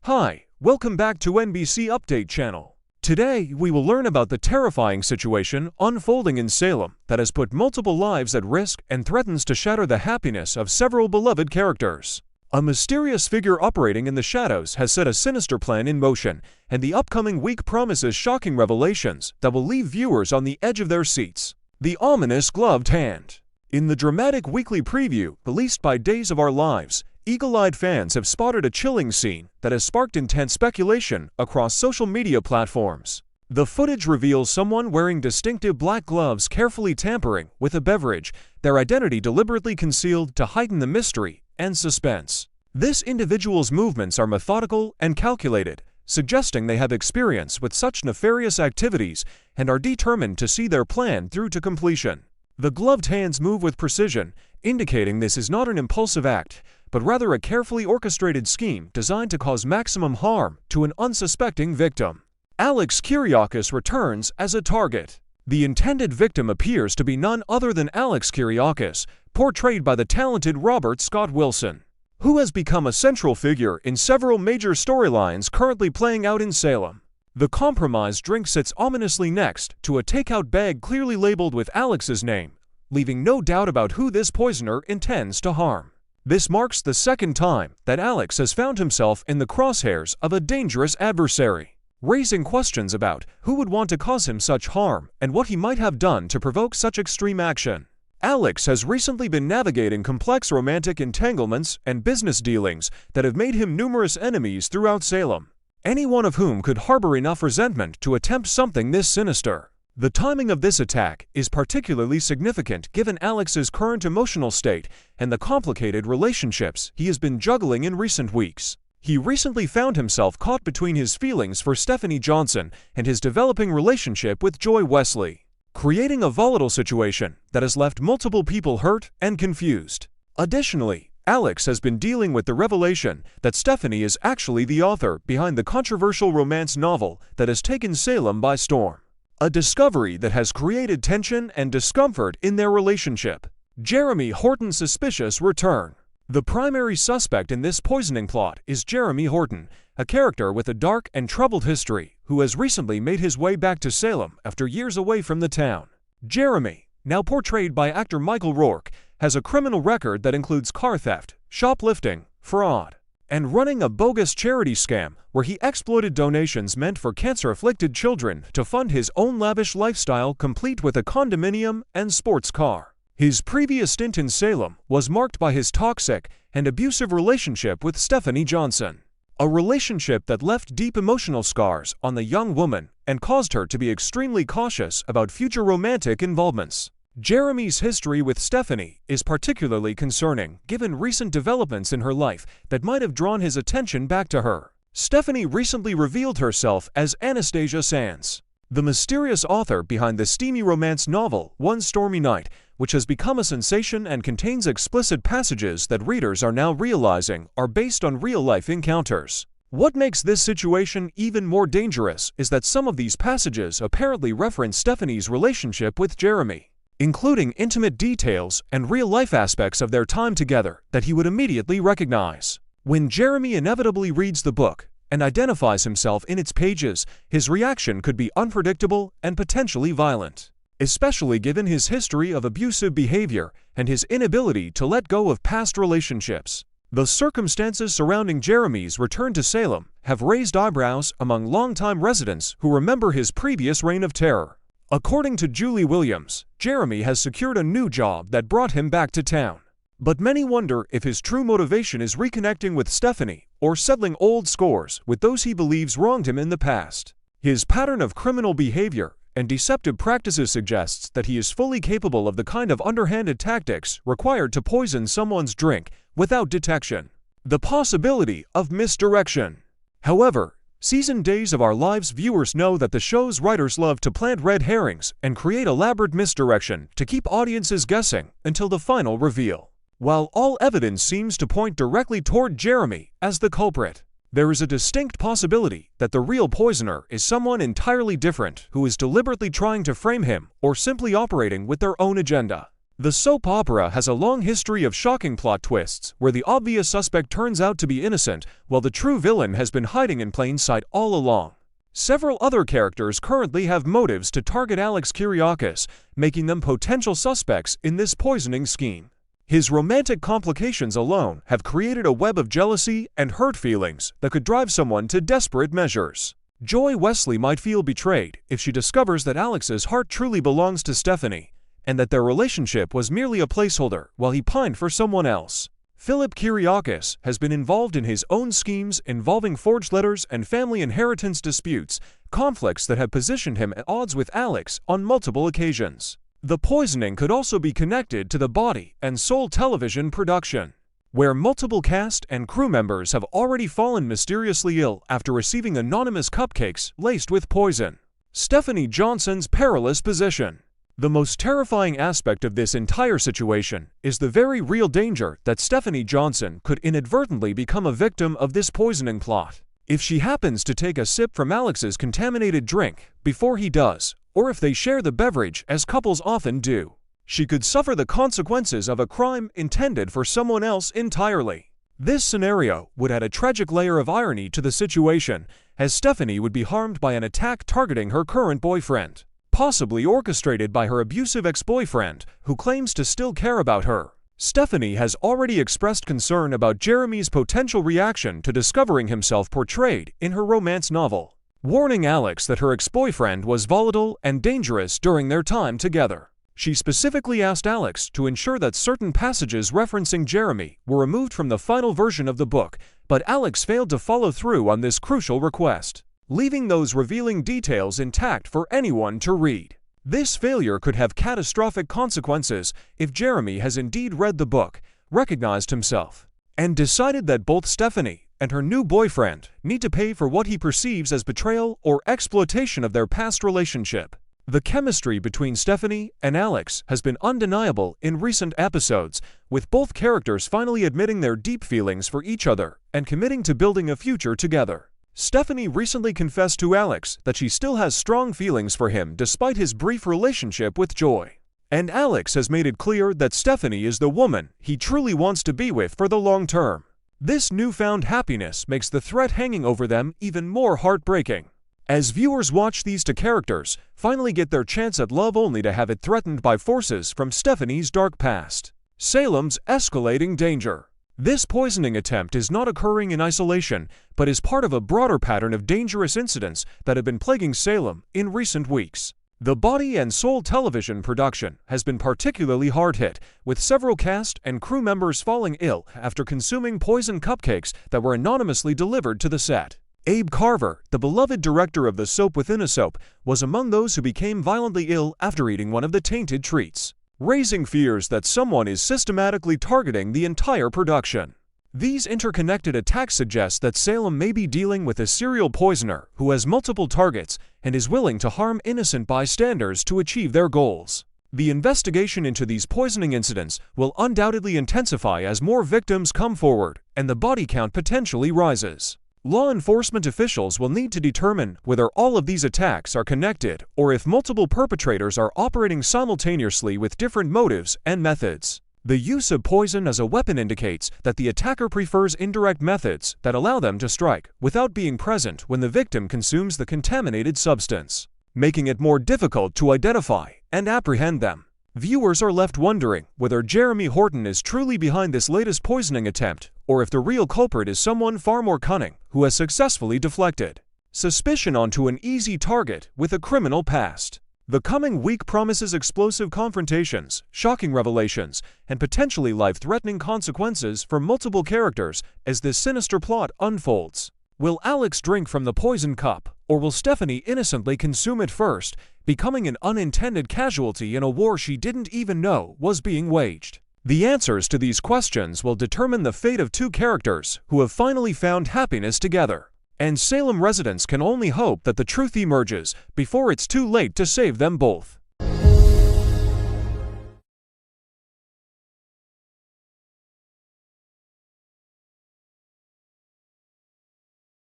Hi, welcome back to NBC Update channel. Today, we will learn about the terrifying situation unfolding in Salem that has put multiple lives at risk and threatens to shatter the happiness of several beloved characters. A mysterious figure operating in the shadows has set a sinister plan in motion, and the upcoming week promises shocking revelations that will leave viewers on the edge of their seats. The ominous gloved hand. In the dramatic weekly preview released by Days of Our Lives, eagle-eyed fans have spotted a chilling scene that has sparked intense speculation across social media platforms. The footage reveals someone wearing distinctive black gloves carefully tampering with a beverage, their identity deliberately concealed to heighten the mystery and suspense. This individual's movements are methodical and calculated, suggesting they have experience with such nefarious activities and are determined to see their plan through to completion. The gloved hands move with precision, indicating this is not an impulsive act, but rather a carefully orchestrated scheme designed to cause maximum harm to an unsuspecting victim. Alex Kyriakis returns as a target. The intended victim appears to be none other than Alex Kyriakis, portrayed by the talented Robert Scott Wilson, who has become a central figure in several major storylines currently playing out in Salem. The compromised drink sits ominously next to a takeout bag clearly labeled with Alex's name, leaving no doubt about who this poisoner intends to harm. This marks the second time that Alex has found himself in the crosshairs of a dangerous adversary, raising questions about who would want to cause him such harm and what he might have done to provoke such extreme action. Alex has recently been navigating complex romantic entanglements and business dealings that have made him numerous enemies throughout Salem, any one of whom could harbor enough resentment to attempt something this sinister. The timing of this attack is particularly significant given Alex's current emotional state and the complicated relationships he has been juggling in recent weeks. He recently found himself caught between his feelings for Stephanie Johnson and his developing relationship with Joy Wesley, creating a volatile situation that has left multiple people hurt and confused. Additionally, Alex has been dealing with the revelation that Stephanie is actually the author behind the controversial romance novel that has taken Salem by storm. A discovery that has created tension and discomfort in their relationship. Jeremy Horton's suspicious return. The primary suspect in this poisoning plot is Jeremy Horton, a character with a dark and troubled history who has recently made his way back to Salem after years away from the town. Jeremy, now portrayed by actor Michael Rourke, has a criminal record that includes car theft, shoplifting, fraud, and running a bogus charity scam where he exploited donations meant for cancer-afflicted children to fund his own lavish lifestyle complete with a condominium and sports car. His previous stint in Salem was marked by his toxic and abusive relationship with Stephanie Johnson, a relationship that left deep emotional scars on the young woman and caused her to be extremely cautious about future romantic involvements. Jeremy's history with Stephanie is particularly concerning given recent developments in her life that might have drawn his attention back to her. Stephanie recently revealed herself as Anastasia Sands, the mysterious author behind the steamy romance novel One Stormy Night, which has become a sensation and contains explicit passages that readers are now realizing are based on real-life encounters. What makes this situation even more dangerous is that some of these passages apparently reference Stephanie's relationship with Jeremy, including intimate details and real-life aspects of their time together that he would immediately recognize. When Jeremy inevitably reads the book and identifies himself in its pages, his reaction could be unpredictable and potentially violent, especially given his history of abusive behavior and his inability to let go of past relationships. The circumstances surrounding Jeremy's return to Salem have raised eyebrows among longtime residents who remember his previous reign of terror. According to Julie Williams, Jeremy has secured a new job that brought him back to town. But many wonder if his true motivation is reconnecting with Stephanie or settling old scores with those he believes wronged him in the past. His pattern of criminal behavior and deceptive practices suggests that he is fully capable of the kind of underhanded tactics required to poison someone's drink without detection. The possibility of misdirection. However, seasoned Days of Our Lives viewers know that the show's writers love to plant red herrings and create elaborate misdirection to keep audiences guessing until the final reveal. While all evidence seems to point directly toward Jeremy as the culprit, there is a distinct possibility that the real poisoner is someone entirely different who is deliberately trying to frame him or simply operating with their own agenda. The soap opera has a long history of shocking plot twists, where the obvious suspect turns out to be innocent, while the true villain has been hiding in plain sight all along. Several other characters currently have motives to target Alex Kyriakis, making them potential suspects in this poisoning scheme. His romantic complications alone have created a web of jealousy and hurt feelings that could drive someone to desperate measures. Joy Wesley might feel betrayed if she discovers that Alex's heart truly belongs to Stephanie, and that their relationship was merely a placeholder while he pined for someone else. Philip Kyriakis has been involved in his own schemes involving forged letters and family inheritance disputes, conflicts that have positioned him at odds with Alex on multiple occasions. The poisoning could also be connected to the Body and Soul television production, where multiple cast and crew members have already fallen mysteriously ill after receiving anonymous cupcakes laced with poison. Stephanie Johnson's perilous position. The most terrifying aspect of this entire situation is the very real danger that Stephanie Johnson could inadvertently become a victim of this poisoning plot. If she happens to take a sip from Alex's contaminated drink before he does, or if they share the beverage as couples often do, she could suffer the consequences of a crime intended for someone else entirely. This scenario would add a tragic layer of irony to the situation, as Stephanie would be harmed by an attack targeting her current boyfriend, possibly orchestrated by her abusive ex-boyfriend, who claims to still care about her. Stephanie has already expressed concern about Jeremy's potential reaction to discovering himself portrayed in her romance novel, warning Alex that her ex-boyfriend was volatile and dangerous during their time together. She specifically asked Alex to ensure that certain passages referencing Jeremy were removed from the final version of the book, but Alex failed to follow through on this crucial request, leaving those revealing details intact for anyone to read. This failure could have catastrophic consequences if Jeremy has indeed read the book, recognized himself, and decided that both Stephanie and her new boyfriend need to pay for what he perceives as betrayal or exploitation of their past relationship. The chemistry between Stephanie and Alex has been undeniable in recent episodes, with both characters finally admitting their deep feelings for each other and committing to building a future together. Stephanie recently confessed to Alex that she still has strong feelings for him despite his brief relationship with Joy. And Alex has made it clear that Stephanie is the woman he truly wants to be with for the long term. This newfound happiness makes the threat hanging over them even more heartbreaking, as viewers watch these two characters finally get their chance at love only to have it threatened by forces from Stephanie's dark past. Salem's escalating danger. This poisoning attempt is not occurring in isolation, but is part of a broader pattern of dangerous incidents that have been plaguing Salem in recent weeks. The Body and Soul television production has been particularly hard hit, with several cast and crew members falling ill after consuming poison cupcakes that were anonymously delivered to the set. Abe Carver, the beloved director of The Soap Within a Soap, was among those who became violently ill after eating one of the tainted treats, raising fears that someone is systematically targeting the entire production. These interconnected attacks suggest that Salem may be dealing with a serial poisoner who has multiple targets and is willing to harm innocent bystanders to achieve their goals. The investigation into these poisoning incidents will undoubtedly intensify as more victims come forward and the body count potentially rises. Law enforcement officials will need to determine whether all of these attacks are connected or if multiple perpetrators are operating simultaneously with different motives and methods. The use of poison as a weapon indicates that the attacker prefers indirect methods that allow them to strike without being present when the victim consumes the contaminated substance, making it more difficult to identify and apprehend them. Viewers are left wondering whether Jeremy Horton is truly behind this latest poisoning attempt, or if the real culprit is someone far more cunning who has successfully deflected suspicion onto an easy target with a criminal past. The coming week promises explosive confrontations, shocking revelations, and potentially life-threatening consequences for multiple characters as this sinister plot unfolds. Will Alex drink from the poison cup, or will Stephanie innocently consume it first, becoming an unintended casualty in a war she didn't even know was being waged? The answers to these questions will determine the fate of two characters who have finally found happiness together, and Salem residents can only hope that the truth emerges before it's too late to save them both.